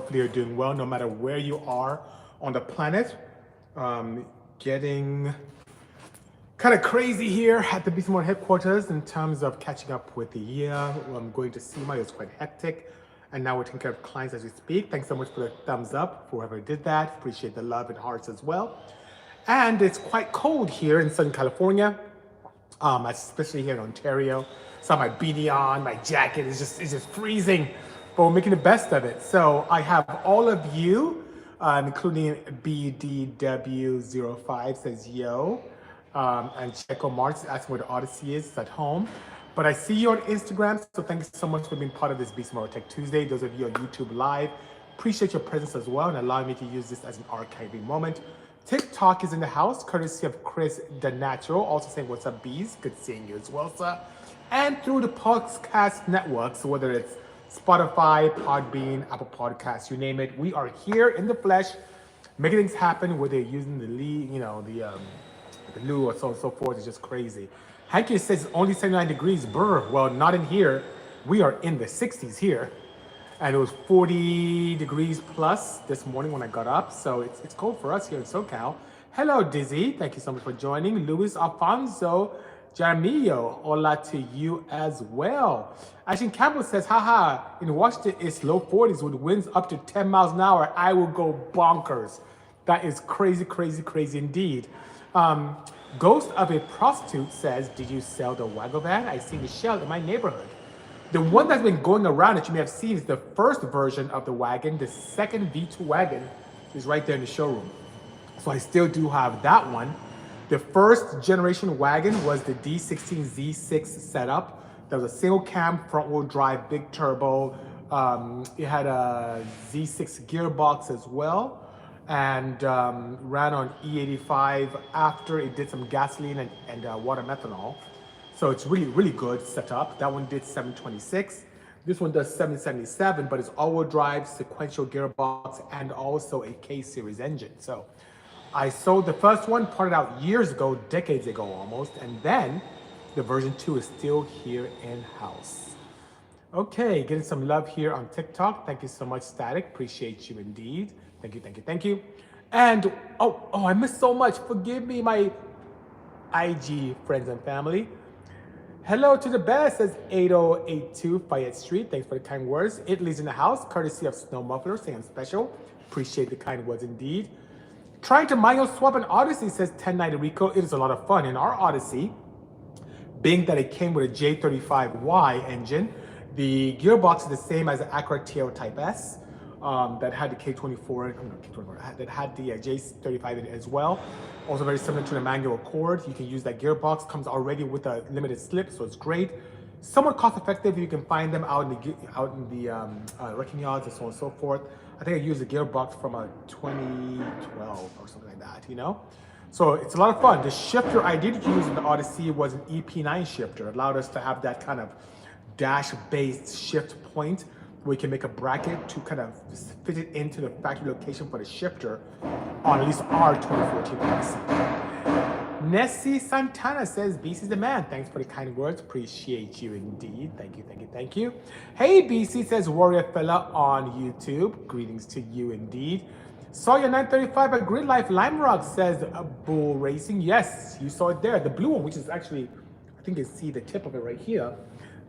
Hopefully you're doing well no matter where you are on the planet. Getting kind of crazy here at the Bisimoto headquarters in terms of catching up with the year. I'm going to SEMA, it was quite hectic. And now we're taking care of clients as we speak. Thanks so much for the thumbs up for whoever did that. Appreciate the love and hearts as well. And it's quite cold here in Southern California, especially here in Ontario. So I have my beanie on, my jacket is just freezing, but we're making the best of it. So I have all of you, including BDW05 says yo, and Checo Marks asking where the Odyssey is. It's at home. But I see you on Instagram, so thanks so much for being part of this Bisimoto Tech Tuesday. Those of you on YouTube Live, appreciate your presence as well and allowing me to use this as an archiving moment. TikTok is in the house, courtesy of Chris the Natural, also saying what's up, bees. Good seeing you as well, sir. And through the podcast networks, whether it's Spotify, Podbean, Apple Podcasts, you name it, we are here in the flesh, making things happen. Whether you're using the Lee, the Lou or so on and so forth. It's just crazy. Hanky says it's only 79 degrees. Brr. Well, not in here. We are in the 60s here. And it was 40 degrees plus this morning when I got up. So it's cold for us here in SoCal. Hello, Dizzy. Thank you so much for joining. Luis Alfonso Jaramillo. Hola to you as well. Ashton Campbell says, haha, in Washington, it's low 40s with winds up to 10 miles an hour. I will go bonkers. That is crazy, crazy, crazy indeed. Ghost of a Prostitute says, did you sell the Waggle van? I see Michelle in my neighborhood. The one that's been going around that you may have seen is the first version of the wagon. The second V2 wagon is right there in the showroom. So I still do have that one. The first generation wagon was the D16 Z6 setup. That was a single cam, front wheel drive, big turbo. It had a Z6 gearbox as well. And ran on E85 after it did some gasoline and water methanol. So it's really, really good setup. That one did 726. This one does 777, but it's all-wheel drive, sequential gearbox, and also a K-series engine. So I sold the first one, parted out years ago, decades ago almost, and then the version 2 is still here in-house. Okay, getting some love here on TikTok. Thank you so much, Static. Appreciate you indeed. Thank you, thank you, thank you. And, oh, I missed so much. Forgive me, my IG friends and family. Hello to the best, says 8082 Fayette Street. Thanks for the kind words. Italy's in the house, courtesy of Snow Muffler, saying I'm special. Appreciate the kind words indeed. Trying to manual swap an Odyssey, says 1090 Rico. It is a lot of fun. In our Odyssey, being that it came with a J35Y engine, the gearbox is the same as the Acura TL Type S. That had the K24, that had the J35 in it as well. Also very similar to the manual Accord. You can use that gearbox, comes already with a limited slip, so it's great. Somewhat cost effective. You can find them out in the wrecking yards and so on and so forth. I think I used a gearbox from a 2012 or something like that, you know? So it's a lot of fun. The shifter I did use in the Odyssey was an EP9 shifter. It allowed us to have that kind of dash-based shift point. We can make a bracket to kind of fit it into the factory location for the shifter on at least our 2014 Odyssey. Nessie Santana says, BC's the man. Thanks for the kind words. Appreciate you indeed. Thank you, thank you, thank you. Hey, BC says, Warrior Fella on YouTube. Greetings to you indeed. Saw your 935 at Grid Life. Lime Rock says, Bull Racing. Yes, you saw it there. The blue one, which is actually, I think you see the tip of it right here.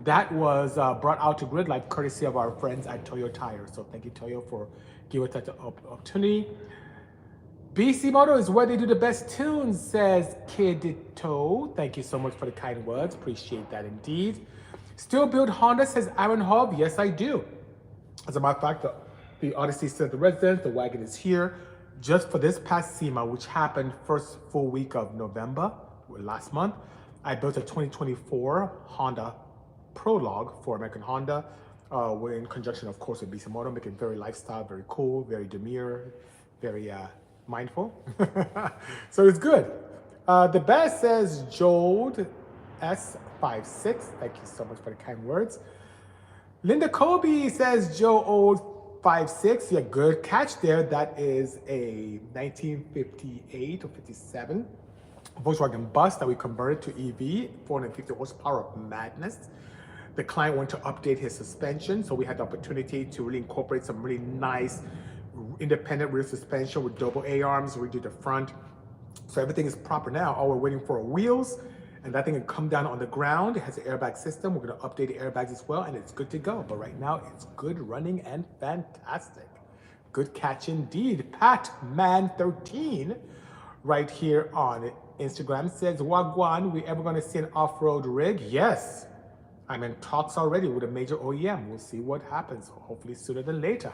That was brought out to Grid Life courtesy of our friends at Toyo Tire. So thank you, Toyo, for giving us that opportunity. Bisimoto is where they do the best tunes, says Kid Toe. Thank you so much for the kind words. Appreciate that indeed. Still build Honda, says Aaron Hobb. Yes, I do. As a matter of fact, the Odyssey is at the residence. The wagon is here. Just for this past SEMA, which happened first full week of November, last month, I built a 2024 Honda Prologue for American Honda. We're in conjunction, of course, with Bisimoto, making it very lifestyle, very cool, very demure, very mindful. So it's good. The best says Jold S56. Thank you so much for the kind words. Linda Kobe says Joe Old 56. Yeah, good catch there. That is a 1958 or 57 Volkswagen bus that we converted to EV, 450 horsepower of madness. the client wanted to update his suspension, so we had the opportunity to really incorporate some really nice independent rear suspension with double A-arms. We did the front, so everything is proper now. All we're waiting for are wheels, and that thing can come down on the ground. It has an airbag system. We're gonna update the airbags as well, and it's good to go. But right now, it's good running and fantastic. Good catch indeed. Patman13 right here on Instagram says, Wagwan, we ever gonna see an off-road rig? Yes. I'm in talks already with a major OEM. We'll see what happens, hopefully sooner than later.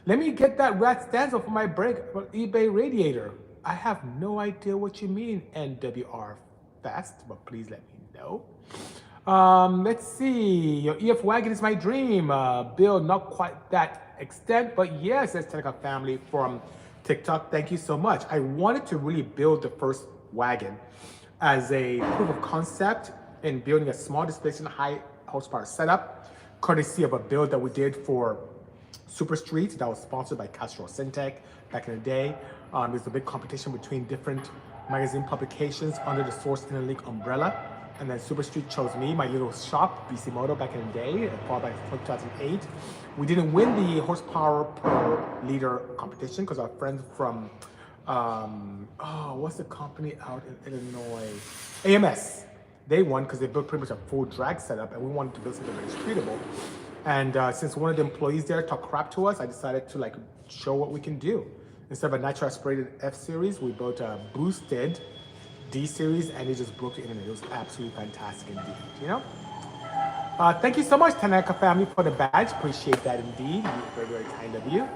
Let me get that rat stanza for my eBay radiator. I have no idea what you mean, NWR Fast, but please let me know. Let's see. Your EF wagon is my dream. Bill, not quite that extent, but yes, that's Technical Family from TikTok. Thank you so much. I wanted to really build the first wagon as a proof of concept in building a small displacement high horsepower setup, courtesy of a build that we did for Super Street that was sponsored by Castro Syntec back in the day. There's a big competition between different magazine publications under the Source Interlink umbrella. And then Super Street chose me, my little shop, Bisimoto, back in the day, far back in 2008. We didn't win the horsepower per liter competition because our friends from, what's the company out in Illinois? AMS. They won because they built pretty much a full drag setup, and we wanted to build something very streetable. And since one of the employees there talked crap to us, I decided to show what we can do. Instead of a natural aspirated F series, we built a boosted D series, and it just broke the internet. It was absolutely fantastic indeed, you know? Thank you so much, Tanaka family, for the badge. Appreciate that indeed. Very, very kind of you.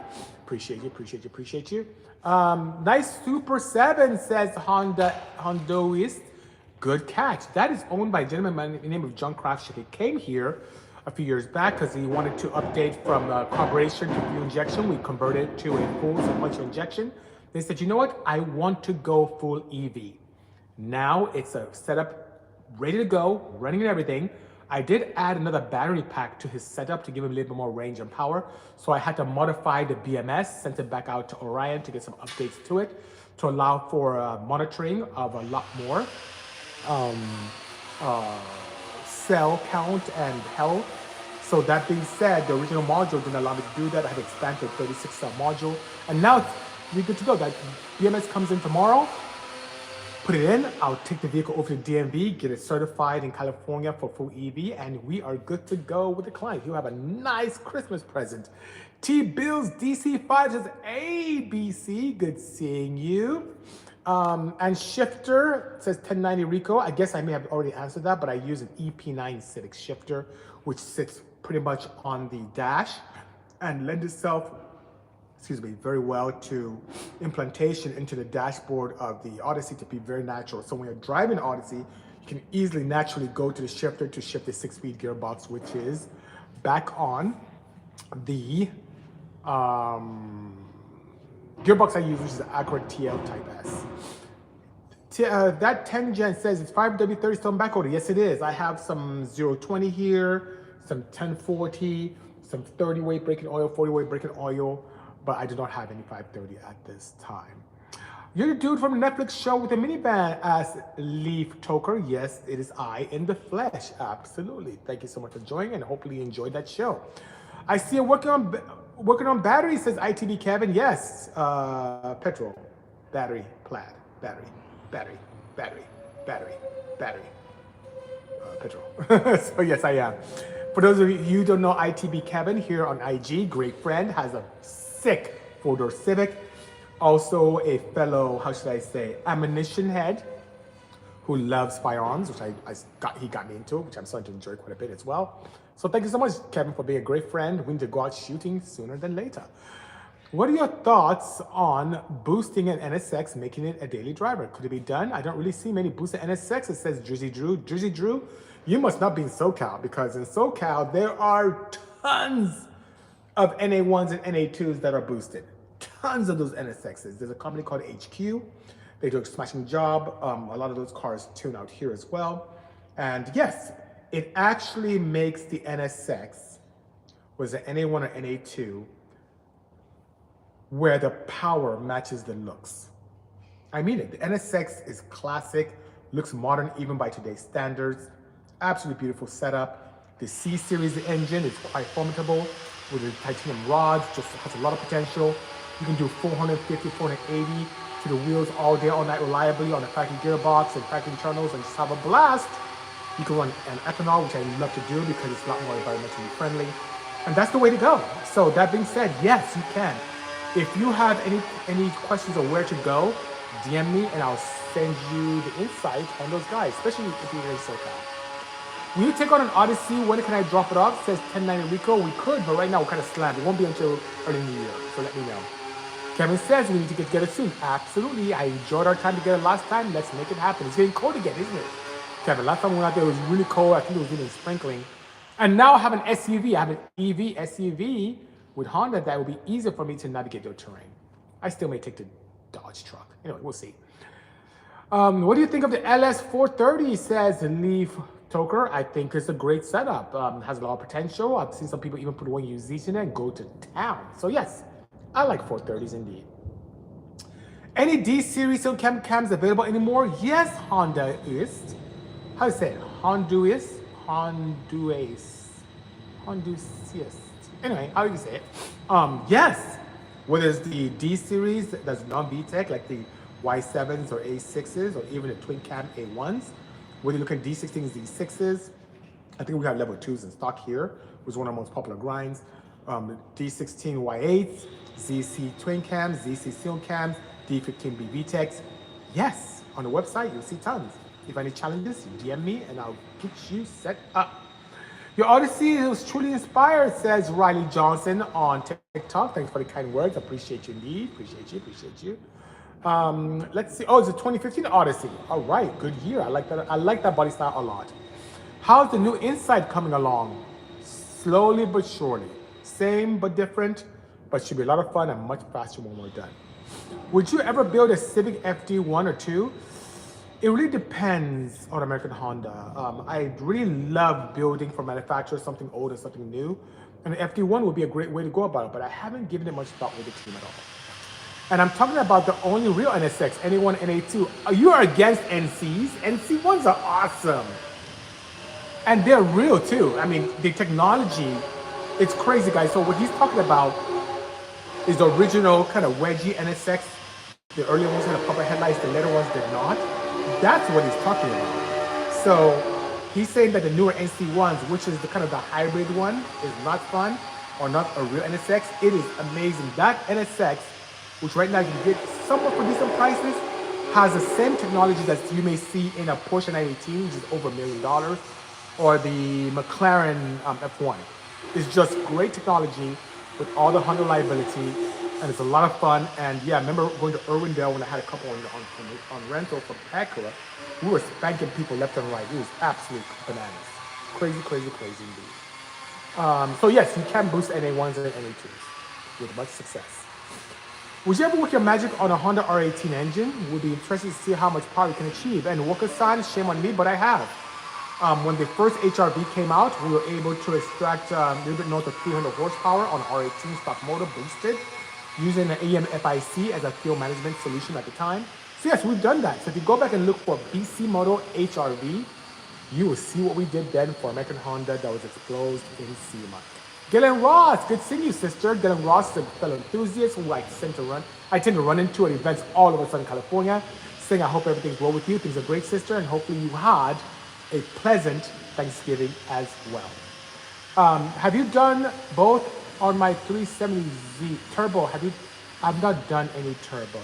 Appreciate you, appreciate you, appreciate you. Nice Super 7 says Hondoist. Good catch. That is owned by a gentleman by the name of John Craftshick. He came here a few years back because he wanted to update from carburation to fuel injection. We converted to a full sequential injection. They said, you know what? I want to go full EV. Now it's a setup ready to go, running and everything. I did add another battery pack to his setup to give him a little bit more range and power. So I had to modify the BMS, sent it back out to Orion to get some updates to it to allow for monitoring of a lot more cell count and health. So that being said, the original module didn't allow me to do that. I had to expand to a 36 cell module. And now we're good to go. That BMS comes in tomorrow. Put it in, I'll take the vehicle over to DMV, get it certified in California for full EV, and we are good to go with the client. You have a nice Christmas present. T-Bills DC5 says, ABC, good seeing you. And Shifter says 1090 Rico. I guess I may have already answered that, but I use an EP9 Civic shifter, which sits pretty much on the dash and lends itself, very well to implantation into the dashboard of the Odyssey to be very natural. So when you're driving Odyssey, you can easily naturally go to the shifter to shift the 6-speed gearbox, which is back on the gearbox I use, which is the Acura TL Type S. That 10 Gen says it's 5W30 still in back order. Yes, it is. I have some 020 here, some 1040, some 30 weight braking oil, 40 weight braking oil, but I do not have any 530 at this time. You're the dude from the Netflix show with the minivan as Leaf Toker. Yes, it is I in the flesh. Absolutely. Thank you so much for joining, and hopefully you enjoyed that show. I see you working on batteries, says ITB Kevin. Yes, petrol, battery, plaid, battery, petrol. So yes, I am. For those of you who don't know ITB Kevin here on IG, great friend, has a sick 4-door Civic. Also a fellow, how should I say, ammunition head who loves firearms, which he got me into, which I'm starting to enjoy quite a bit as well. So thank you so much, Kevin, for being a great friend. We need to go out shooting sooner than later. What are your thoughts on boosting an NSX, making it a daily driver? Could it be done? I don't really see many boosted NSX. It says Jersey Drew. Jersey Drew, you must not be in SoCal, because in SoCal, there are tons of NA1s and NA2s that are boosted. Tons of those NSXs. There's a company called HQ. They do a smashing job. A lot of those cars tune out here as well. And yes, it actually makes the NSX, was it NA1 or NA2, where the power matches the looks. I mean it. The NSX is classic, looks modern even by today's standards. Absolutely beautiful setup. The C series engine is quite formidable with the titanium rods, just has a lot of potential. You can do 450, 480 to the wheels all day, all night reliably on a factory gearbox and factory internals and just have a blast. You can run an ethanol, which I love to do because it's a lot more environmentally friendly. And that's the way to go. So that being said, yes, you can. If you have any questions on where to go, DM me and I'll send you the insight on those guys, especially if you're in SoCal. Will you take on an Odyssey? When can I drop it off? It says 1090 Rico. We could, but right now we're kind of slammed. It won't be until early New Year, so let me know. Kevin says we need to get together soon. Absolutely. I enjoyed our time together last time. Let's make it happen. It's getting cold again, isn't it? Kevin, last time we went out there, it was really cold. I think it was even sprinkling. And now I have an SUV. I have an EV SUV with Honda that will be easier for me to navigate the terrain. I still may take the Dodge truck. Anyway, we'll see. What do you think of the LS430, says Leaf Toker? I think it's a great setup. Has a lot of potential. I've seen some people even put one UZs in it and go to town. So yes, I like 430s indeed. Any D-Series cams available anymore? Yes, Honda is. How do you say it? Honduras? Anyway, how do you say it? Yes. Whether it's the D-Series that's non-VTEC, like the Y7s or A6s, or even the twin cam A1s. Whether you look at D16s, D6s, I think we have level 2s in stock here, which is one of the most popular grinds. D16 Y8s, ZC twin cams, ZC single cams, D15B VTECs. Yes, on the website, you'll see tons. If any challenges, DM me and I'll get you set up. Your Odyssey was truly inspired, says Riley Johnson on TikTok. Thanks for the kind words. Appreciate you indeed. Appreciate you. Let's see. Oh, it's a 2015 Odyssey. All right, good year. I like that. I like that body style a lot. How's the new Insight coming along? Slowly but surely. Same but different, but should be a lot of fun and much faster when we're done. Would you ever build a Civic FD1 or 2? It really depends on American Honda. I really love building for manufacturers something old and something new. And the FD1 would be a great way to go about it, but I haven't given it much thought with the team at all. And I'm talking about the only real NSX, NA1, NA2. You are against NCs. NC1s are awesome. And they're real too. I mean, the technology, it's crazy, guys. So what he's talking about is the original kind of wedgie NSX. The earlier ones had a proper headlights, the later ones did not. That's what he's talking about. So he's saying that the newer NC1s, which is the kind of the hybrid one, is not fun or not a real NSX. It is amazing. That NSX, which right now you can get somewhat for decent prices, has the same technology that you may see in a Porsche 918, which is over $1 million, or the McLaren F1. It's just great technology with all the Honda liability, and it's a lot of fun. And yeah, I remember going to Irwindale when I had a couple on rental from Acura. We were spanking people left and right. It was absolute bananas. Crazy indeed. So yes, you can boost NA1s and NA2s with much success. Would you ever work your magic on a Honda R18 engine? Would be interested to see how much power you can achieve. And Walker-san, shame on me, but I have. When the first HRV came out, we were able to extract a little bit north of 300 horsepower on R18 stock motor boosted, using an AMFIC as a fuel management solution at the time. So yes, we've done that. So if you go back and look for Bisimoto HRV, you will see what we did then for American Honda that was exposed in SEMA. Gillian Ross, good seeing you, sister. Gillian Ross is a fellow enthusiast who I tend to run into at events all over Southern California, saying I hope everything's well with you. Things are great, sister, and hopefully you had a pleasant Thanksgiving as well. Have you done both on my 370Z turbo? I've not done any turbo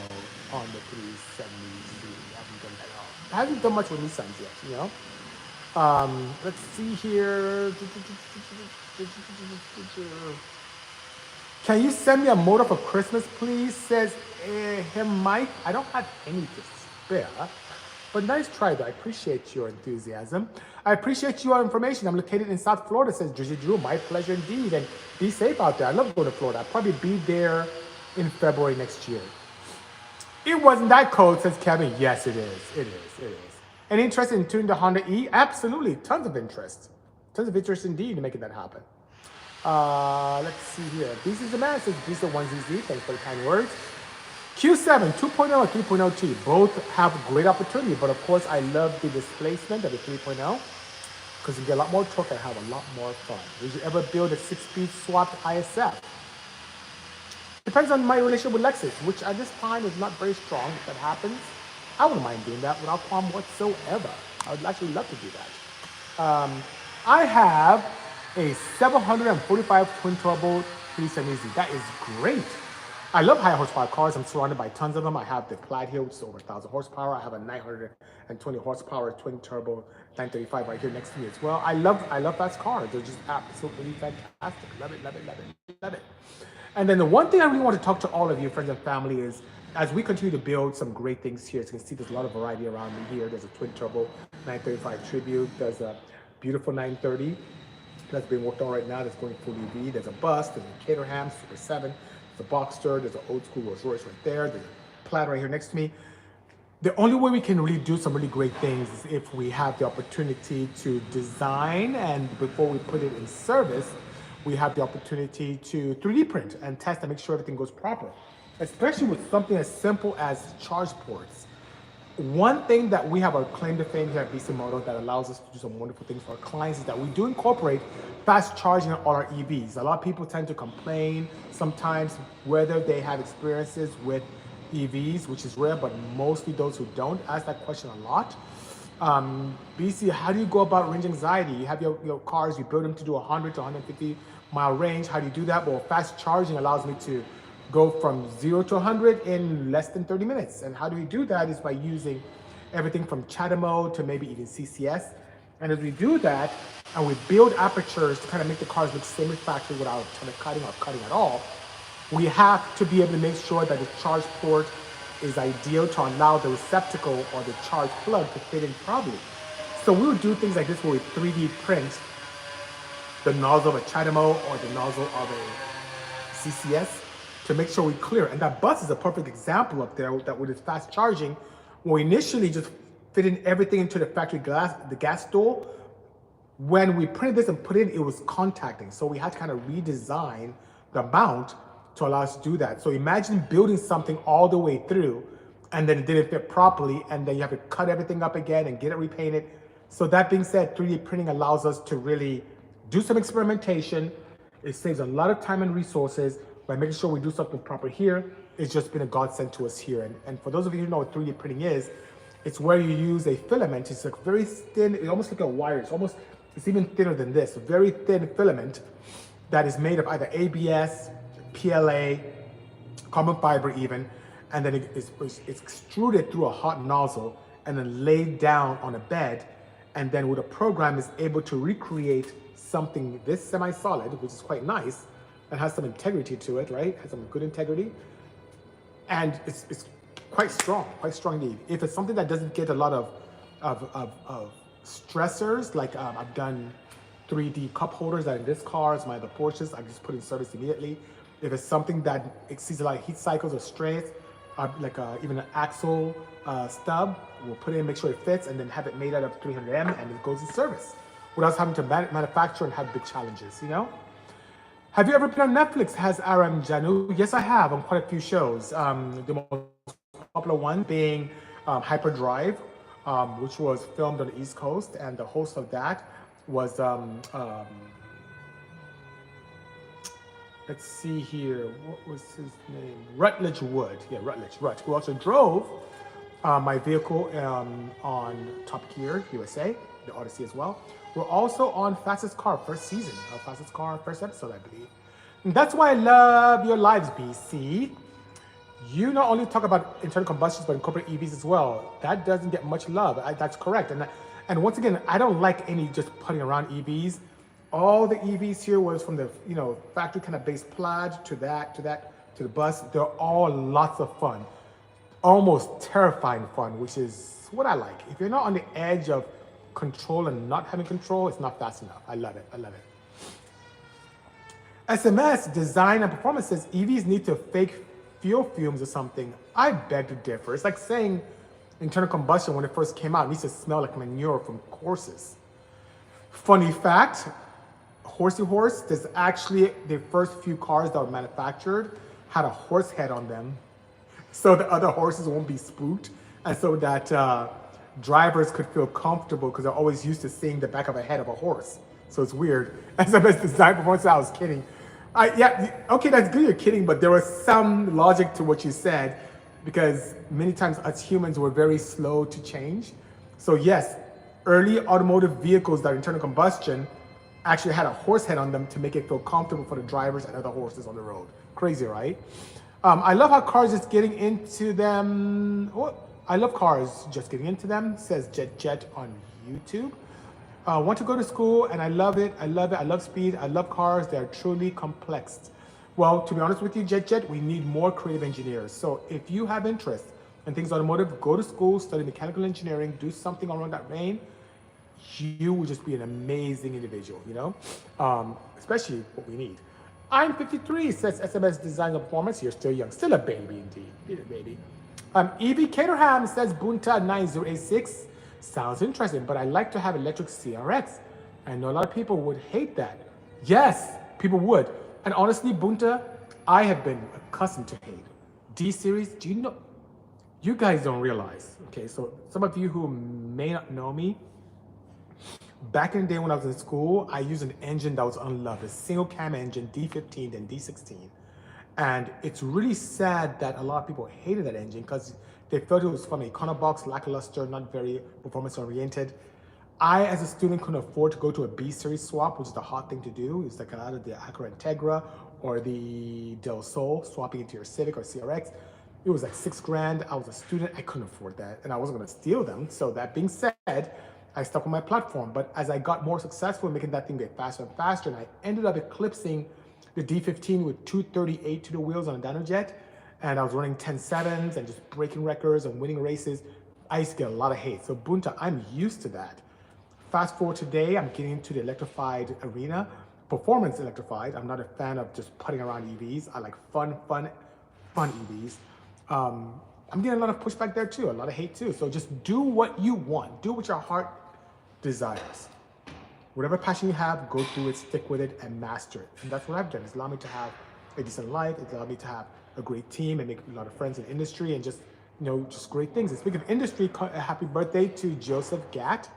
on the 370Z. I haven't done that at all. I haven't done much with Nissans yet, you know? Let's see here. Can you send me a motor for Christmas, please? Says Mike. I don't have any to spare, but nice try though. I appreciate your enthusiasm. I appreciate your information. I'm located in South Florida, says Drizzy Drew. My pleasure indeed. And be safe out there. I love going to Florida. I'll probably be there in February next year. It wasn't that cold, says Kevin. Yes, it is. It is. Any interest in tuning the Honda E? Absolutely. Tons of interest. Tons of interest indeed in making that happen. Let's see here. This is the man, says Bisa1ZZ. Thanks for the kind words. Q7, 2.0 and 3.0T. Both have great opportunity, but of course I love the displacement of the 3.0. because you get a lot more torque and have a lot more fun. Would you ever build a 6-speed swapped ISF? Depends on my relationship with Lexus, which at this time is not very strong. If that happens, I wouldn't mind doing that without qualm whatsoever. I would actually love to do that. I have a 745 twin turbo 370Z. That is great. I love high horsepower cars. I'm surrounded by tons of them. I have the Plaid here, which is over 1,000 horsepower. I have a 920 horsepower twin turbo 935 right here next to me as well. I love fast cars. They're just absolutely fantastic. Love it, love it, love it, love it. And then the one thing I really want to talk to all of you, friends and family, is as we continue to build some great things here, as you can see, there's a lot of variety around me here. There's a twin turbo 935 Tribute. There's a beautiful 930 that's being worked on right now that's going full EV. There's a bus, there's a Caterham Super 7, there's a Boxster, there's an old school Rolls Royce right there, there's a Plaid right here next to me. The only way we can really do some really great things is if we have the opportunity to design, and before we put it in service, we have the opportunity to 3D print and test and make sure everything goes proper, especially with something as simple as charge ports. One thing that we have our claim to fame here at Bisimoto that allows us to do some wonderful things for our clients is that we do incorporate fast charging on all our EVs. A lot of people tend to complain sometimes whether they have experiences with EVs, which is rare, but mostly those who don't ask that question a lot. BC, how do you go about range anxiety? You have your cars, you build them to do 100 to 150 mile range. How do you do that? Well, fast charging allows me to go from 0 to 100 in less than 30 minutes. And how do we do that is by using everything from CHAdeMO to maybe even CCS. And as we do that, and we build apertures to kind of make the cars look semi-factory without kind of cutting or cutting at all, we have to be able to make sure that the charge port is ideal to allow the receptacle or the charge plug to fit in properly. So we would do things like this where we 3D print the nozzle of a CHAdeMO or the nozzle of a CCS to make sure we clear. And that bus is a perfect example up there that with its fast charging, we initially just fit in everything into the factory glass, the gas stool. When we printed this and put it in, it was contacting. So we had to kind of redesign the mount to allow us to do that. So imagine building something all the way through and then it didn't fit properly and then you have to cut everything up again and get it repainted. So that being said, 3D printing allows us to really do some experimentation. It saves a lot of time and resources by making sure we do something proper here. It's just been a godsend to us here. And for those of you who know what 3D printing is, it's where you use a filament. It's like very thin, it almost like a wire. It's even thinner than this, a very thin filament that is made of either ABS, PLA, carbon fiber even, and then it's extruded through a hot nozzle and then laid down on a bed, and then with a program is able to recreate something this semi-solid, which is quite nice, and has some integrity to it, right? Has some good integrity, and it's quite strong indeed. If it's something that doesn't get a lot of stressors, like I've done 3D cup holders that in this car, it's my other Porsches, I just put in service immediately. If it's something that exceeds a lot of heat cycles or strains, like even an axle stub, we'll put it in, make sure it fits, and then have it made out of 300M, and it goes in service without having to manufacture and have big challenges, you know? Have you ever been on Netflix? Has Aram Janu? Yes, I have, on quite a few shows. The most popular one being Hyperdrive, which was filmed on the East Coast, and the host of that was let's see here, what was his name? Rutledge Wood, yeah, Rutledge, who also drove my vehicle on Top Gear USA, the Odyssey as well. We're also on Fastest Car, first season of Fastest Car, first episode, I believe. And that's why I love your lives, BC. You not only talk about internal combustions, but incorporate EVs as well. That doesn't get much love, that's correct. And once again, I don't like any just putting around EVs. All the EVs here was from the factory kind of base Plaid to the bus. They're all lots of fun, almost terrifying fun, which is what I like. If you're not on the edge of control and not having control, it's not fast enough. I love it. I love it. SMS design and performance says EVs need to fake fuel fumes or something. I beg to differ. It's like saying internal combustion when it first came out needs to smell like manure from horses. Funny fact. Horsey Horse, there's actually the first few cars that were manufactured had a horse head on them, so the other horses won't be spooked, and so that drivers could feel comfortable because they're always used to seeing the back of a head of a horse. So it's weird. SMS design performance, I was kidding. Yeah, okay, that's good you're kidding, but there was some logic to what you said because many times us humans were very slow to change. So yes, early automotive vehicles that are internal combustion actually had a horse head on them to make it feel comfortable for the drivers and other horses on the road. Crazy, right? I love how cars just getting into them. Oh, I love cars just getting into them, says Jet on YouTube. Want to go to school and I love it. I love it. I love speed. I love cars. They are truly complex. Well, to be honest with you, Jet, we need more creative engineers. So if you have interest in things automotive, go to school, study mechanical engineering, do something along that vein. You will just be an amazing individual, you know, especially what we need. I'm 53, says SMS Design and Performance. You're still young, still a baby indeed, you're a baby. EV Caterham says Bunta 9086. Sounds interesting, but I like to have electric CRX. I know a lot of people would hate that. Yes, people would. And honestly, Bunta, I have been accustomed to hate. D-Series, do you know? You guys don't realize, okay, so some of you who may not know me, back in the day when I was in school, I used an engine that was unloved, a single cam engine, D15 and D16. And it's really sad that a lot of people hated that engine because they felt it was from a corner box, lackluster, not very performance oriented. I, as a student, couldn't afford to go to a B-Series swap, which is the hot thing to do. It's like either the Acura Integra or the Del Sol, swapping into your Civic or CRX. It was like $6,000. I was a student, I couldn't afford that, and I wasn't gonna steal them. So that being said, I stuck with my platform. But as I got more successful in making that thing get faster and faster, and I ended up eclipsing the D15 with 238 to the wheels on a dynojet, and I was running 10.7s and just breaking records and winning races, I used to get a lot of hate. So Bunta, I'm used to that. Fast forward today, I'm getting into the electrified arena, performance electrified. I'm not a fan of just putting around EVs. I like fun EVs. I'm getting a lot of pushback there too, a lot of hate too. So just do what you want. Do what your heart desires. Whatever passion you have, go through it, stick with it, and master it. And that's what I've done. It's allowed me to have a decent life. It's allowed me to have a great team and make a lot of friends in the industry and just, you know, just great things. And speaking of industry, a happy birthday to Joseph Gatt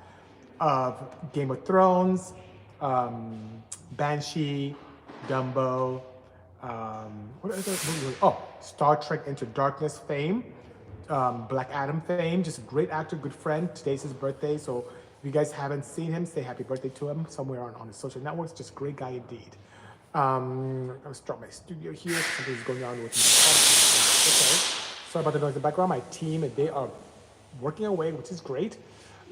of Game of Thrones, Banshee, Dumbo, what is it? Oh, Star Trek Into Darkness fame, Black Adam fame, just a great actor, good friend. Today's his birthday, so if you guys haven't seen him, say happy birthday to him somewhere on his social networks. Just a great guy indeed. I'll start my studio here. Something's going on with my okay. Sorry about the noise in the background. My team, they are working away, which is great.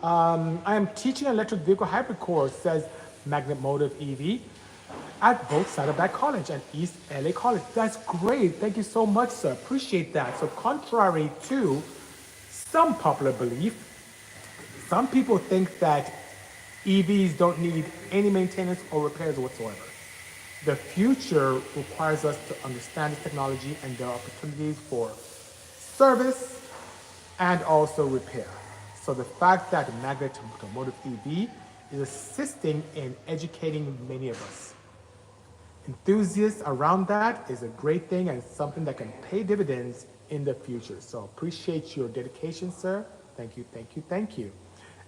I am teaching an electric vehicle hybrid course, says Magnet Motive EV, at both Saddleback College and East LA College. That's great. Thank you so much, sir. Appreciate that. So contrary to some popular belief, some people think that EVs don't need any maintenance or repairs whatsoever. The future requires us to understand the technology, and there are opportunities for service and also repair. So the fact that Magnet Motive EV is assisting in educating many of us. Enthusiasts around that is a great thing and something that can pay dividends in the future. So appreciate your dedication, sir. Thank you, thank you, thank you.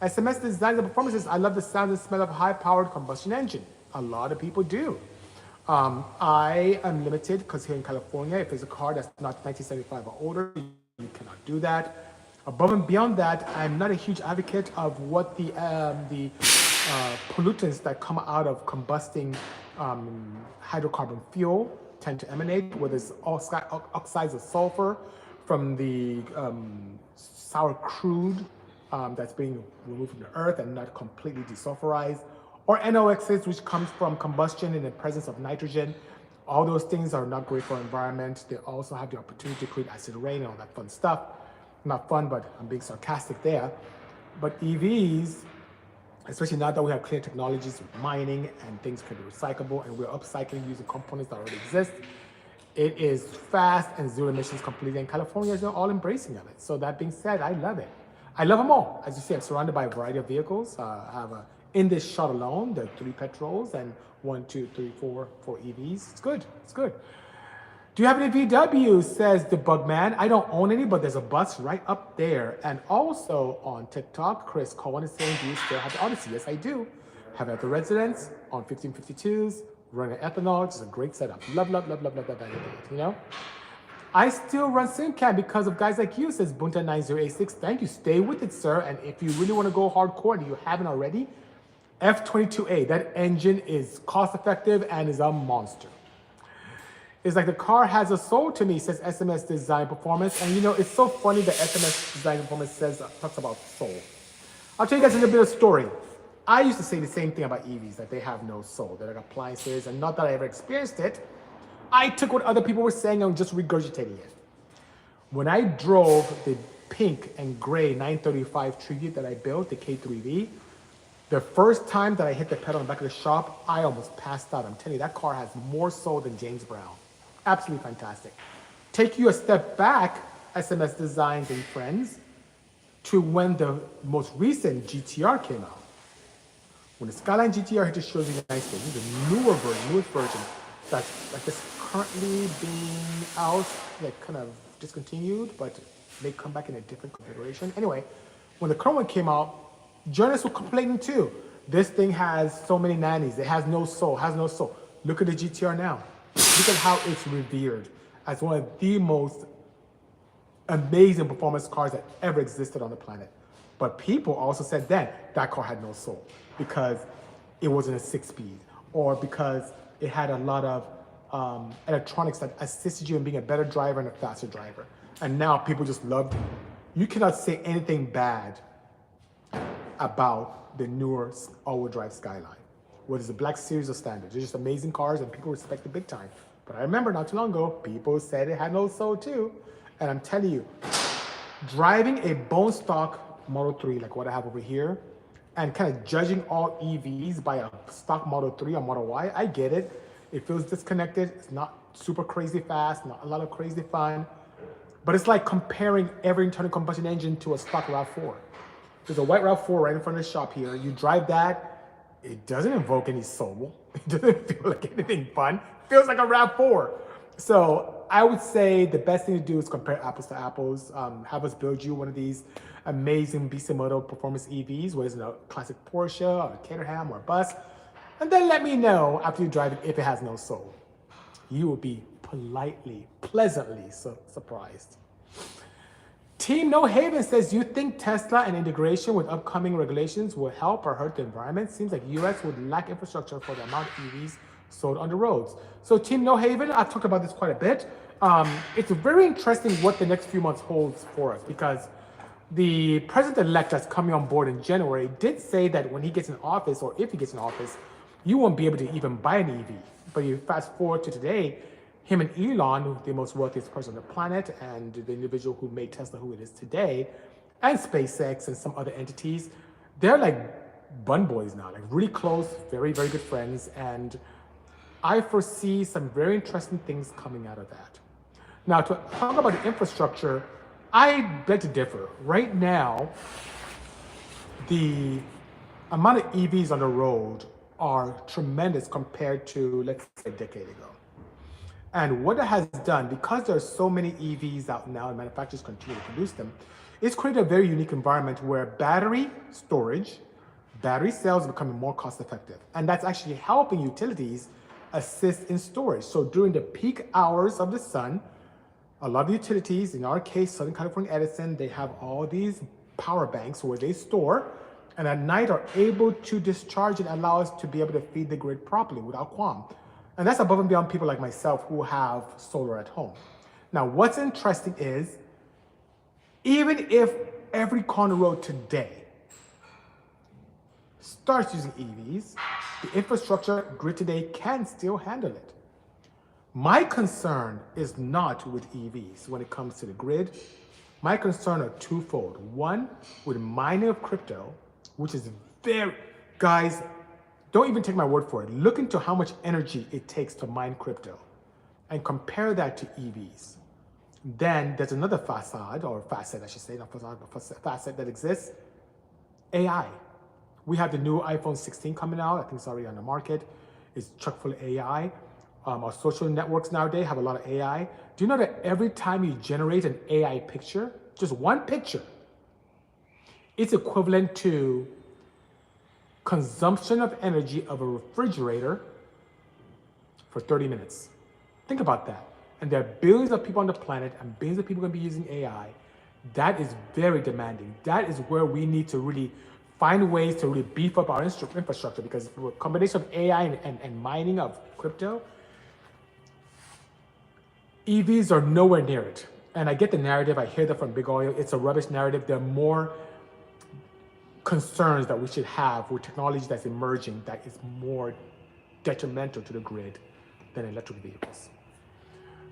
SMS Designs and Performances, I love the sound and smell of a high-powered combustion engine. A lot of people do. I am limited because here in California, if it's a car that's not 1975 or older, you cannot do that. Above and beyond that, I'm not a huge advocate of what the pollutants that come out of combusting hydrocarbon fuel tend to emanate, whether it's oxides of sulfur from the sour crude that's being removed from the earth and not completely desulfurized, or NOxes, which comes from combustion in the presence of nitrogen. All those things are not great for our environment. They also have the opportunity to create acid rain and all that fun stuff. Not fun, but I'm being sarcastic there. But EVs, especially now that we have clear technologies with mining and things can be recyclable and we're upcycling using components that already exist, it is fast and zero emissions completely, and California is all embracing of it. So that being said, I love it. I love them all. As you see, I'm surrounded by a variety of vehicles. I have in this shot alone, there are 3 petrols and 4 EVs. It's good, it's good. Do you have any VW, says the bug man. I don't own any, but there's a bus right up there. And also on TikTok, Chris Cohen is saying, do you still have the Odyssey? Yes, I do. Have it at the residence on 1552s, running ethanol, which is a great setup. Love, love, love, love, love, love, you know? I still run singlecam because of guys like you, says Bunta9086. Thank you. Stay with it, sir. And if you really want to go hardcore and you haven't already, F22A, that engine is cost effective and is a monster. It's like the car has a soul to me, says SMS Design Performance. And you know, it's so funny that SMS Design Performance talks about soul. I'll tell you guys a little bit of story. I used to say the same thing about EVs, that they have no soul. They're like appliances, and not that I ever experienced it. I took what other people were saying and just regurgitating it. When I drove the pink and gray 935 Tribute that I built, the K3V, the first time that I hit the pedal in the back of the shop, I almost passed out. I'm telling you, that car has more soul than James Brown. Absolutely fantastic. Take you a step back, SMS Designs and friends, to when the most recent GTR came out. When the Skyline GTR hit the shows in the United States, this is the newer version, newest version, that's like this currently being out, like kind of discontinued, but may come back in a different configuration. Anyway, when the current one came out, journalists were complaining too. This thing has so many nannies, it has no soul, has no soul. Look at the GTR now. Look at how it's revered as one of the most amazing performance cars that ever existed on the planet. But people also said then that car had no soul because it wasn't a 6-speed, or because it had a lot of electronics that assisted you in being a better driver and a faster driver. And now people just loved it. You cannot say anything bad about the newer all-wheel drive Skyline, whether it's the Black Series or Standard. They're just amazing cars and people respect it big time. But I remember not too long ago, people said it had no soul too. And I'm telling you, driving a bone stock Model 3 like what I have over here, and kind of judging all EVs by a stock Model 3 or Model Y, I get it. It feels disconnected. It's not super crazy fast, not a lot of crazy fun. But it's like comparing every internal combustion engine to a stock RAV4. There's a white RAV4 right in front of the shop here. You drive that, it doesn't invoke any soul. It doesn't feel like anything fun. It feels like a RAV4. So I would say the best thing to do is compare apples to apples. Have us build you one of these amazing Bisimoto performance EVs, whether it's a classic Porsche or a Caterham or a bus. And then let me know after you drive it if it has no soul. You will be politely, pleasantly surprised. Team No Haven says, you think Tesla and integration with upcoming regulations will help or hurt the environment? Seems like US would lack infrastructure for the amount of EVs sold on the roads. So Team No Haven, I've talked about this quite a bit. It's very interesting what the next few months holds for us, because the president-elect that's coming on board in January did say that when he gets in office, or if he gets in office, you won't be able to even buy an EV. But you fast forward to today, him and Elon, the most wealthiest person on the planet, and the individual who made Tesla who it is today, and SpaceX and some other entities, they're like bun boys now, like really close, very, very good friends. And I foresee some very interesting things coming out of that. Now, to talk about the infrastructure, I beg to differ. Right now, the amount of EVs on the road are tremendous compared to, let's say, a decade ago. And what it has done, because there are so many EVs out now and manufacturers continue to produce them, it's created a very unique environment where battery storage, battery cells are becoming more cost effective. And that's actually helping utilities assist in storage. So during the peak hours of the sun, a lot of utilities, in our case, Southern California Edison, they have all these power banks where they store, and at night are able to discharge and allow us to be able to feed the grid properly without qualm. And that's above and beyond people like myself who have solar at home. Now, what's interesting is, even if every car on the road today starts using EVs, the infrastructure grid today can still handle it. My concern is not with EVs when it comes to the grid. My concern are twofold. One, with mining of crypto, which is very, guys, don't even take my word for it. Look into how much energy it takes to mine crypto and compare that to EVs. Then there's another facet, I should say, not facade, but facet that exists, AI. We have the new iPhone 16 coming out. I think it's already on the market. It's chock full of AI. our social networks nowadays have a lot of AI. Do you know that every time you generate an AI picture, just one picture, it's equivalent to consumption of energy of a refrigerator for 30 minutes. Think about that. And there are billions of people on the planet and billions of people going to be using AI. That is very demanding. That is where we need to really find ways to really beef up our infrastructure, because with a combination of AI and mining of crypto, EVs are nowhere near it. And I get the narrative, I hear that from big oil, it's a rubbish narrative. There are more concerns that we should have with technology that's emerging that is more detrimental to the grid than electric vehicles.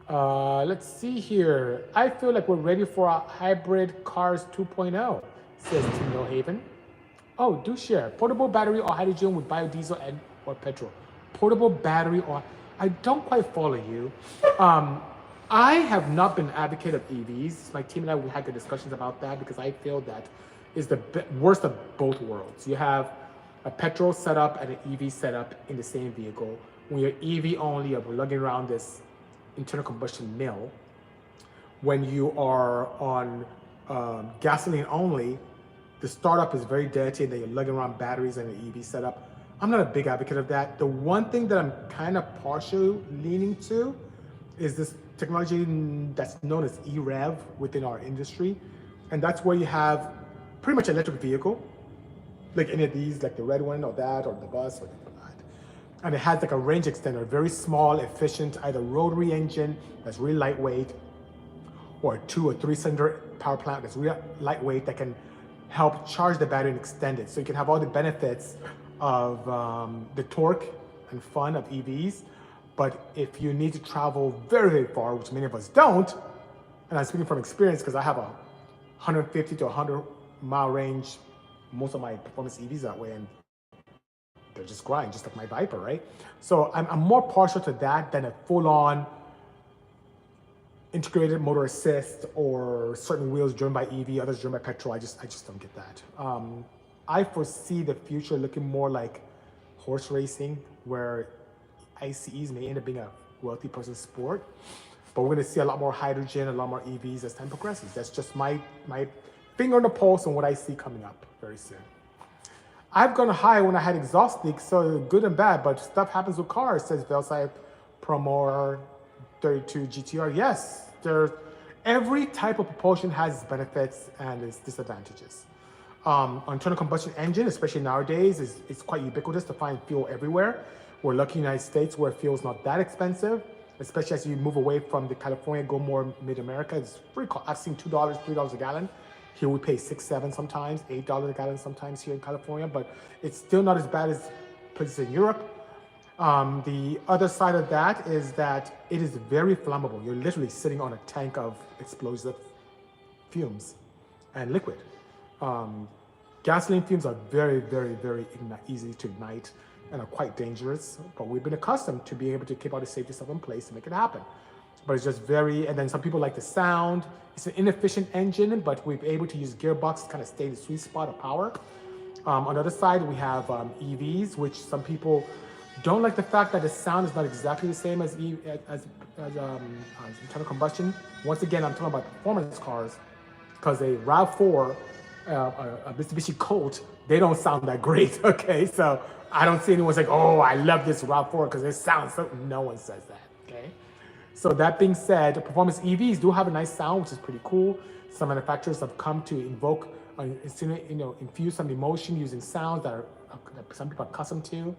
Let's see here. I feel like we're ready for a hybrid cars 2.0, says Tim Millhaven. Oh, do share. Portable battery or hydrogen with biodiesel and or petrol. Portable battery or... I don't quite follow you. I have not been an advocate of EVs. My team and I, we had good discussions about that because I feel that is the worst of both worlds. You have a petrol setup and an EV setup in the same vehicle. When you're EV only, you're lugging around this internal combustion mill. When you are on gasoline only, the startup is very dirty and then you're lugging around batteries and an EV setup. I'm not a big advocate of that. The one thing that I'm kind of partially leaning to is this technology that's known as EREV within our industry. And that's where you have pretty much an electric vehicle, like any of these, like the red one or that, or the bus or that. And it has like a range extender, very small, efficient, either rotary engine that's really lightweight, or a 2 or 3 cylinder power plant that's really lightweight that can help charge the battery and extend it. So you can have all the benefits of the torque and fun of EVs. But if you need to travel very, very far, which many of us don't, and I'm speaking from experience because I have a 150 to 100 mile range, most of my performance EVs that way, and they're just grind, just like my Viper, right? So I'm more partial to that than a full-on integrated motor assist or certain wheels driven by EV, others driven by petrol. I just don't get that. I foresee the future looking more like horse racing, where ICEs may end up being a wealthy person's sport, but we're going to see a lot more hydrogen, a lot more EVs as time progresses. That's just my finger on the pulse on what I see coming up very soon. I've gone high when I had exhaust leaks, so good and bad, but stuff happens with cars, says Velside Promoter 32 GTR. Yes, every type of propulsion has its benefits and its disadvantages. Internal combustion engine, especially nowadays, is quite ubiquitous to find fuel everywhere. We're lucky in the United States where fuel is not that expensive, especially as you move away from the California, go more mid-America. It's pretty cool. I've seen $2, $3 a gallon. Here we pay $6, $7 sometimes, $8 a gallon sometimes here in California, but it's still not as bad as places in Europe. The other side of that is that it is very flammable. You're literally sitting on a tank of explosive fumes and liquid. Gasoline fumes are very, very, very easy to ignite and are quite dangerous, but we've been accustomed to being able to keep all the safety stuff in place to make it happen. But it's just very, and then some people like the sound. It's an inefficient engine, but we're able to use gearbox to kind of stay in the sweet spot of power. On the other side, we have EVs, which some people don't like the fact that the sound is not exactly the same as internal combustion. Once again, I'm talking about performance cars, because a RAV4, a Mitsubishi Colt, they don't sound that great, okay? So I don't see anyone saying, oh, I love this RAV4 because it sounds so, no one says that, okay? So that being said, performance EVs do have a nice sound, which is pretty cool. Some manufacturers have come to invoke, infuse some emotion using sounds that some people are accustomed to.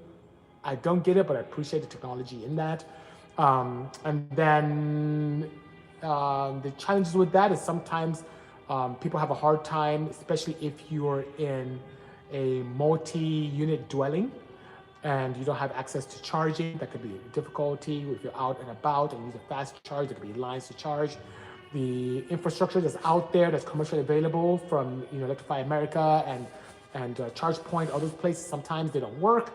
I don't get it, but I appreciate the technology in that. And then the challenges with that is sometimes people have a hard time, especially if you're in a multi-unit dwelling and you don't have access to charging. That could be a difficulty if you're out and about and use a fast charge. There could be lines to charge. The infrastructure that's out there that's commercially available from Electrify America and ChargePoint, all those places, sometimes they don't work.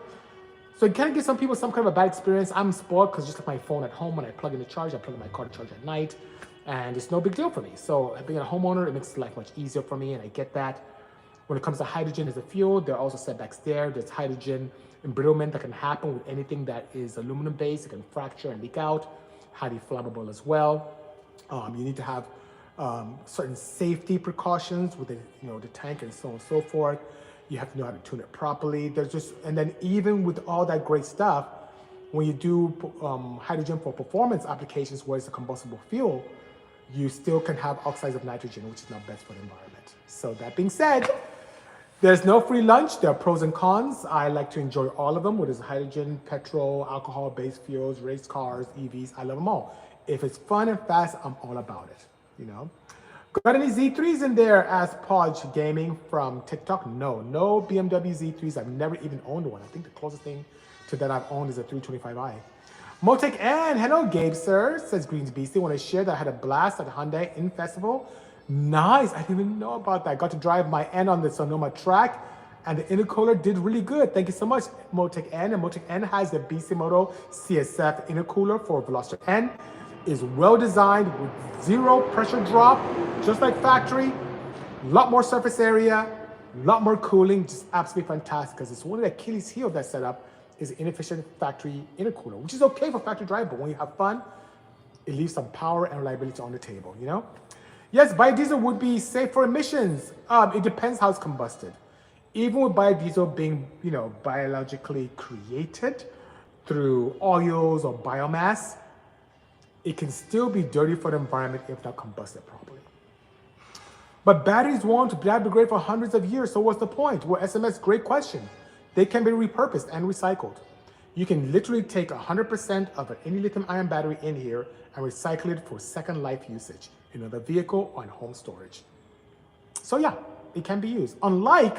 So it can give some people some kind of a bad experience. I'm spoiled because just like my phone at home, when I plug in the charge, I plug in my car to charge at night, and it's no big deal for me. So being a homeowner, it makes life much easier for me, and I get that. When it comes to hydrogen as a fuel, there are also setbacks there. There's hydrogen embrittlement that can happen with anything that is aluminum based. It can fracture and leak out, highly flammable as well. You need to have certain safety precautions with the tank and so on and so forth. You have to know how to tune it properly. And then even with all that great stuff, when you do hydrogen for performance applications where it's a combustible fuel, you still can have oxides of nitrogen, which is not best for the environment. So that being said, there's no free lunch. There are pros and cons. I like to enjoy all of them, whether it's hydrogen, petrol, alcohol-based fuels, race cars, EVs. I love them all. If it's fun and fast, I'm all about it, Got any Z3s in there? Asked Podge Gaming from TikTok. No BMW Z3s. I've never even owned one. I think the closest thing to that I've owned is a 325i. Motek and hello Gabe sir, says Greens BC. Want to share that I had a blast at Hyundai in Festival. Nice, I didn't even know about that. Got to drive my N on the Sonoma track and the intercooler did really good. Thank you so much, Motek N. And Motek N has the Bisimoto CSF intercooler for Veloster N. Is well designed with zero pressure drop, just like factory. A lot more surface area, a lot more cooling, just absolutely fantastic because it's one of the Achilles heel of that setup is inefficient factory intercooler, which is okay for factory drive, but when you have fun, it leaves some power and reliability on the table, Yes, biodiesel would be safe for emissions. It depends how it's combusted. Even with biodiesel being, biologically created through oils or biomass, it can still be dirty for the environment if not combusted properly. But batteries won't degrade for hundreds of years, so what's the point? Well, SMS, great question. They can be repurposed and recycled. You can literally take 100% of any lithium-ion battery in here and recycle it for second life usage in another vehicle or in home storage. So yeah, it can be used. Unlike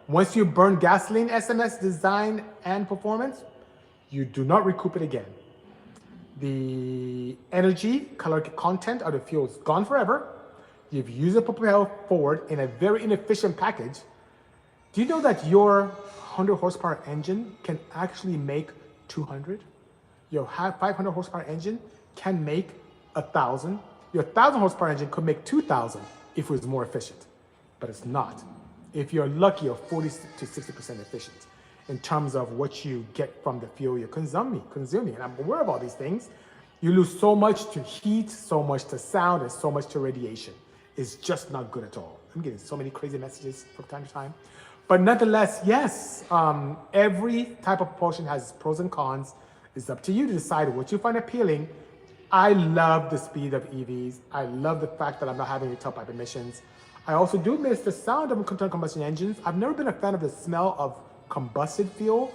once you burn gasoline, SMS design and performance, you do not recoup it again. The energy, caloric content of the fuel is gone forever. You've used it to propel forward in a very inefficient package. Do you know that your 100 horsepower engine can actually make 200? Your 500 horsepower engine can make 1,000. Your 1,000 horsepower engine could make 2,000 if it was more efficient, but it's not. If you're lucky, you're 40 to 60% efficient in terms of what you get from the fuel you're consuming. And I'm aware of all these things. You lose so much to heat, so much to sound, and so much to radiation. It's just not good at all. I'm getting so many crazy messages from time to time. But nonetheless, yes, every type of propulsion has pros and cons. It's up to you to decide what you find appealing. I love the speed of EVs. I love the fact that I'm not having any tailpipe emissions. I also do miss the sound of internal combustion engines. I've never been a fan of the smell of combusted fuel.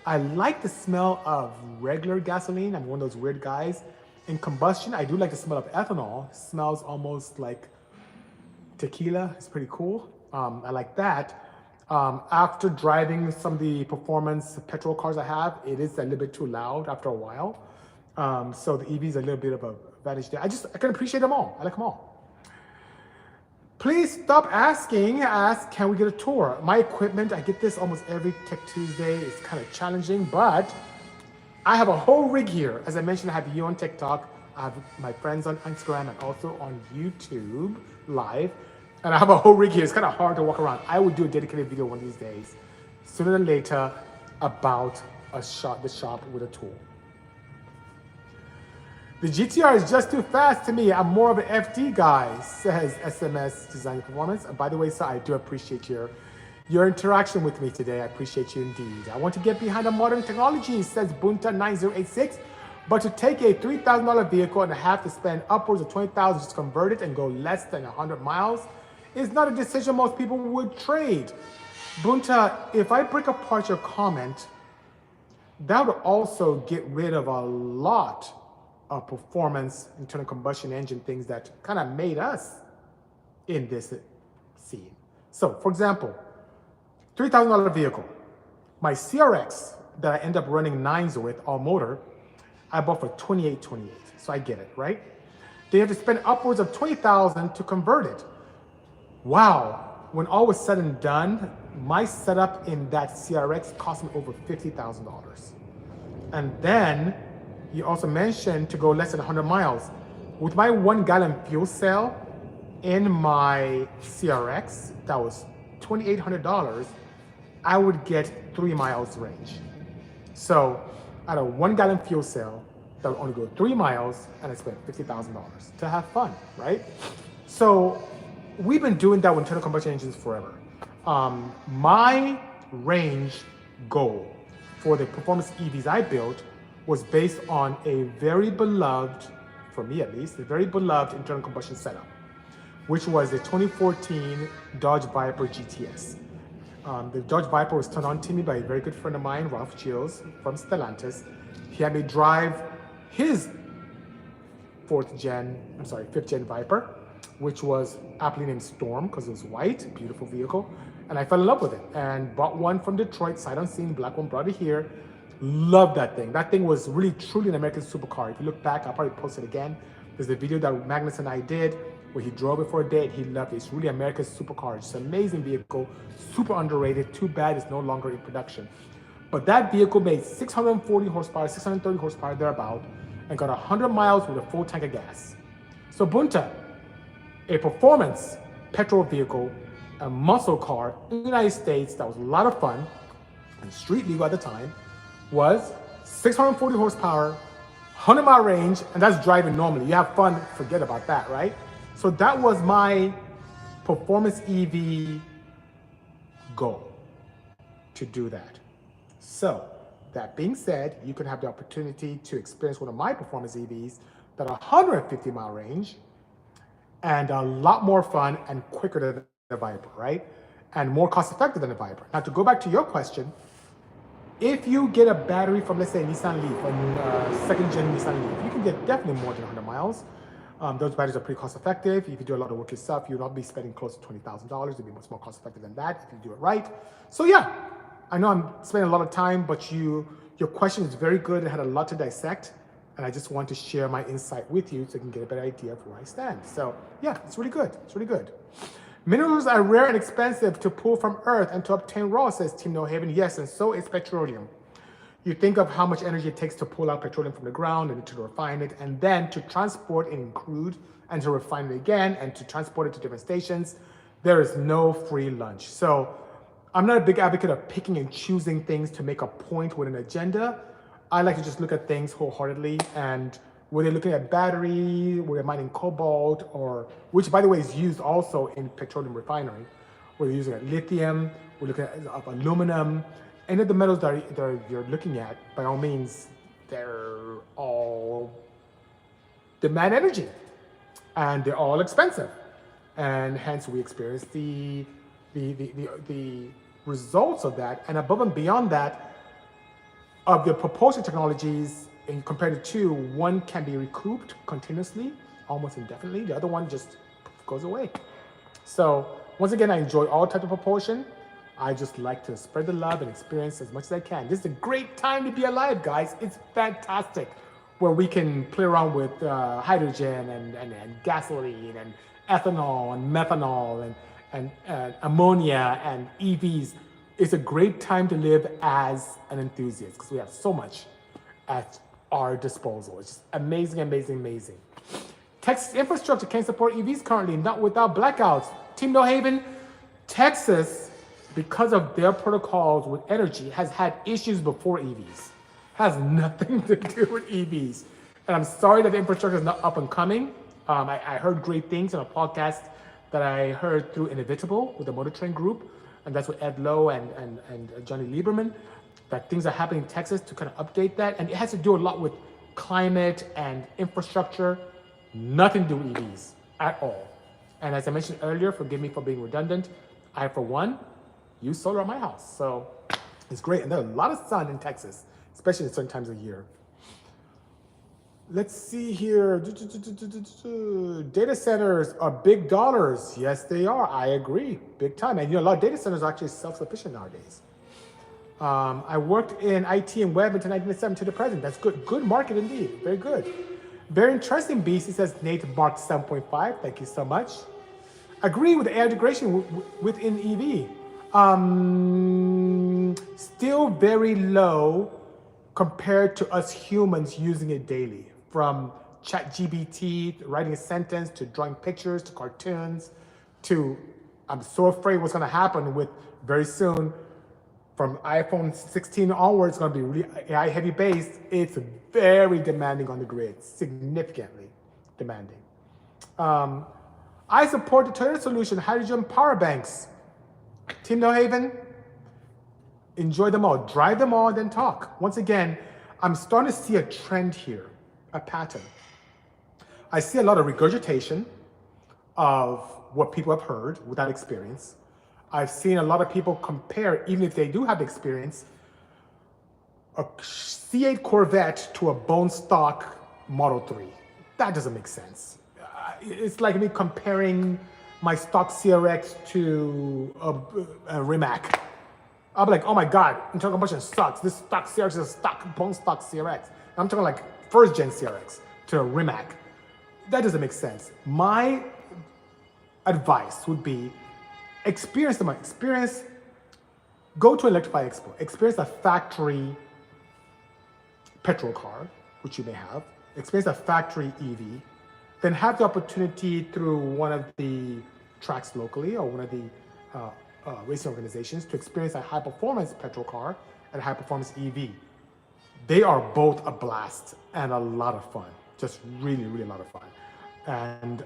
I like the smell of regular gasoline. I'm one of those weird guys. In combustion, I do like the smell of ethanol. It smells almost like tequila. It's pretty cool. I like that. After driving some of the performance petrol cars I have, it is a little bit too loud after a while. So the EV is a little bit of a advantage there. I can appreciate them all. I like them all. Please stop asking. Ask, can we get a tour? My equipment, I get this almost every Tech Tuesday. It's kind of challenging, but I have a whole rig here. As I mentioned, I have you on TikTok. I have my friends on Instagram and also on YouTube live. And I have a whole rig here. It's kind of hard to walk around. I would do a dedicated video one of these days, sooner than later, about the shop with a tool. The GTR is just too fast to me. I'm more of an FD guy, says SMS Design Performance. And by the way, sir, I do appreciate your interaction with me today. I appreciate you indeed. I want to get behind the modern technology, says Bunta9086. But to take a $3,000 vehicle and have to spend upwards of $20,000 just to convert it and go less than 100 miles is not a decision most people would trade. Bunta, if I break apart your comment, that would also get rid of a lot of performance internal combustion engine things that kind of made us in this scene. So, for example, $3,000 vehicle. My CRX that I end up running nines with, all motor, I bought for $28,28. So I get it, right? They have to spend upwards of $20,000 to convert it. Wow. When all was said and done, my setup in that CRX cost me over $50,000. And then you also mentioned to go less than 100 miles. With my 1 gallon fuel cell in my CRX, that was $2,800, I would get 3 miles range. So at a 1-gallon fuel cell that would only go 3 miles, and I spent $50,000 to have fun, right? So we've been doing that with internal combustion engines forever. My range goal for the performance EVs I built was based on a very beloved, for me at least, a very beloved internal combustion setup, which was the 2014 Dodge Viper GTS. The Dodge Viper was turned on to me by a very good friend of mine, Ralph Gilles from Stellantis. He had me drive his 5th gen Viper, which was aptly named Storm because it was white, beautiful vehicle. And I fell in love with it and bought one from Detroit, sight unseen, black one, brought it here. Loved that thing. That thing was really, truly an American supercar. If you look back, I'll probably post it again. There's a video that Magnus and I did where he drove it for a day and he loved it. It's really America's supercar. It's an amazing vehicle, super underrated. Too bad it's no longer in production. But that vehicle made 640 horsepower, 630 horsepower thereabout, and got 100 miles with a full tank of gas. So Bunta, a performance petrol vehicle, a muscle car in the United States that was a lot of fun and street legal at the time, was 640 horsepower, 100-mile range, and that's driving normally. You have fun, forget about that, right? So that was my performance EV goal, to do that. So that being said, you could have the opportunity to experience one of my performance EVs that are 150-mile range and a lot more fun and quicker than the Viper, right? And more cost effective than the Viper. Now to go back to your question, if you get a battery from, let's say, Nissan Leaf, a second-gen Nissan Leaf, you can get definitely more than 100 miles. Those batteries are pretty cost effective. If you do a lot of work yourself, you'll not be spending close to $20,000. It'll be much more cost effective than that if you do it right. So yeah, I know I'm spending a lot of time, but your question is very good. It had a lot to dissect, and I just want to share my insight with you so you can get a better idea of where I stand. So yeah, it's really good. It's really good. Minerals are rare and expensive to pull from earth and to obtain raw, says Tim No Haven. Yes, and so is petroleum. You think of how much energy it takes to pull out petroleum from the ground and to refine it, and then to transport it in crude and to refine it again and to transport it to different stations. There is no free lunch. So I'm not a big advocate of picking and choosing things to make a point with an agenda. I like to just look at things wholeheartedly, and whether you're looking at battery, whether you're mining cobalt, or which by the way is used also in petroleum refinery, whether you're using lithium, we're looking at aluminum, any of the metals that you're looking at, by all means, they're all demand energy and they're all expensive. And hence we experience the results of that. And above and beyond that, of the propulsion technologies, and compared to two, one can be recouped continuously, almost indefinitely. The other one just goes away. So once again, I enjoy all types of propulsion. I just like to spread the love and experience as much as I can. This is a great time to be alive, guys. It's fantastic, where we can play around with hydrogen and gasoline and ethanol and methanol and ammonia and EVs. It's a great time to live as an enthusiast because we have so much at our disposal. It's just amazing, amazing, amazing. Texas infrastructure can't support EVs currently, not without blackouts. Team No Haven, Texas, because of their protocols with energy, has had issues before EVs. Has nothing to do with EVs. And I'm sorry that the infrastructure is not up and coming. I heard great things in a podcast that I heard through Inevitable with the Motor Trend Group, and that's with Ed Lowe and Johnny Lieberman, that things are happening in Texas to kind of update that. And it has to do a lot with climate and infrastructure, nothing to do with EVs at all. And as I mentioned earlier, forgive me for being redundant, I, for one, use solar at my house. So it's great. And there's a lot of sun in Texas, especially at certain times of year. Let's see here. Data centers are big dollars. Yes, they are. I agree. Big time. And you know, a lot of data centers are actually self-sufficient nowadays. I worked in IT and web until 1997 to the present. That's good. Good market indeed. Very good. Very interesting, Beast. He says Nate Mark 7.5. Thank you so much. Agree with the air degradation within EV. Still very low compared to us humans using it daily. From ChatGPT, writing a sentence, to drawing pictures, to cartoons, to I'm so afraid what's going to happen with very soon from iPhone 16 onwards, it's going to be really AI heavy based. It's very demanding on the grid, significantly demanding. I support the Toyota solution, hydrogen power banks. Team No Haven, enjoy them all, drive them all, and then talk. Once again, I'm starting to see a trend here, a pattern. I see a lot of regurgitation of what people have heard without experience. I've seen a lot of people compare, even if they do have experience, a C8 Corvette to a bone stock Model 3. That doesn't make sense. It's like me comparing my stock CRX to a Rimac. I'll be like, oh my God, internal combustion sucks. This stock CRX is a stock, bone stock CRX. I'm talking like first gen CRX to a Rimac. That doesn't make sense. My advice would be experience the experience, go to Electrify Expo, experience a factory petrol car, which you may have, experience a factory EV, then have the opportunity through one of the tracks locally or one of the racing organizations to experience a high performance petrol car and a high performance EV. They are both a blast and a lot of fun, just really, really a lot of fun. And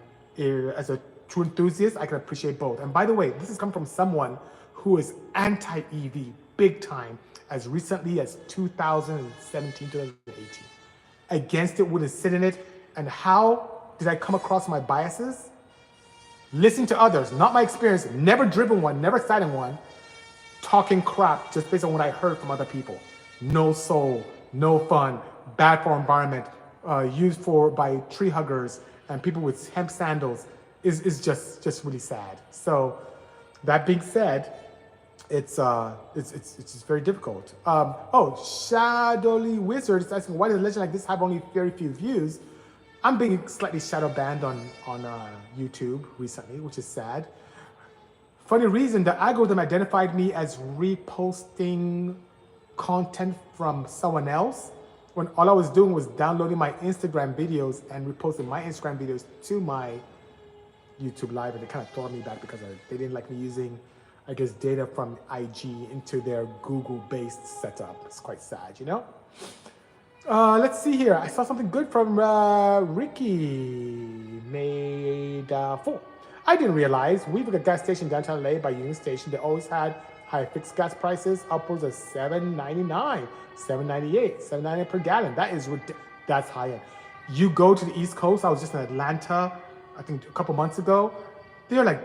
as a true enthusiast, I can appreciate both. And by the way, this has come from someone who is anti-EV big time as recently as 2017, 2018. Against it, wouldn't sit in it. And how did I come across my biases? Listen to others, not my experience, never driven one, never sat in one, talking crap just based on what I heard from other people. No soul, no fun, bad for environment, used by tree huggers and people with hemp sandals is just really sad. So that being said, it's just very difficult. Shadowly Wizard is asking, why does a legend like this have only very few views? I'm being slightly shadow banned on YouTube recently, which is sad. Funny reason, the algorithm identified me as reposting content from someone else when all I was doing was downloading my Instagram videos and reposting my Instagram videos to my YouTube live, and they kind of throw me back because they didn't like me using, I guess, data from IG into their Google-based setup. It's quite sad, you know? Let's see here. I saw something good from Ricky made 4. I didn't realize We've a gas station downtown LA by Union Station. They always had high fixed gas prices, upwards of $7.99, $7.98, $7.98 per gallon. That's high end. You go to the East Coast. I was just in Atlanta, I think a couple months ago. They're like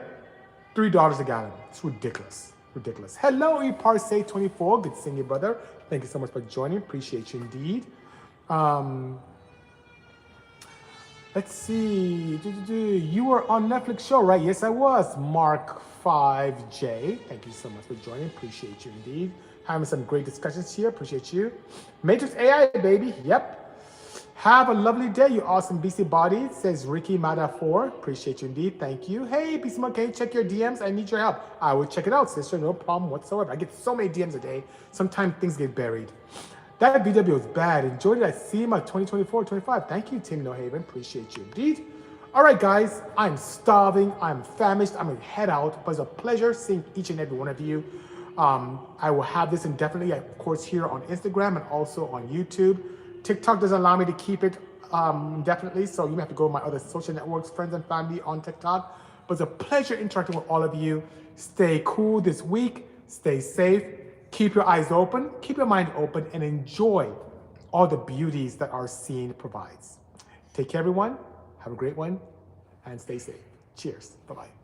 $3 a gallon. It's ridiculous. Ridiculous. Hello, eParse24. Good seeing you, brother. Thank you so much for joining. Appreciate you indeed. Let's see. You were on Netflix show, right? Yes, I was. Mark 5J. Thank you so much for joining. Appreciate you indeed. Having some great discussions here. Appreciate you. Matrix AI, baby. Yep. Have a lovely day, you awesome BC body, says Ricky Mada 4. Appreciate you indeed. Thank you. Hey, Bisimoto, can you check your DMs? I need your help. I will check it out, sister. No problem whatsoever. I get so many DMs a day. Sometimes things get buried. That VW was bad. Enjoyed it. I see my 2024, 25. Thank you, Tim No Haven. Appreciate you indeed. All right, guys. I'm starving. I'm famished. I'm going to head out. But it's a pleasure seeing each and every one of you. I will have this indefinitely, of course, here on Instagram and also on YouTube. TikTok doesn't allow me to keep it indefinitely, so you have to go to my other social networks, friends and family on TikTok. But it's a pleasure interacting with all of you. Stay cool this week. Stay safe. Keep your eyes open. Keep your mind open and enjoy all the beauties that our scene provides. Take care, everyone. Have a great one and stay safe. Cheers. Bye-bye.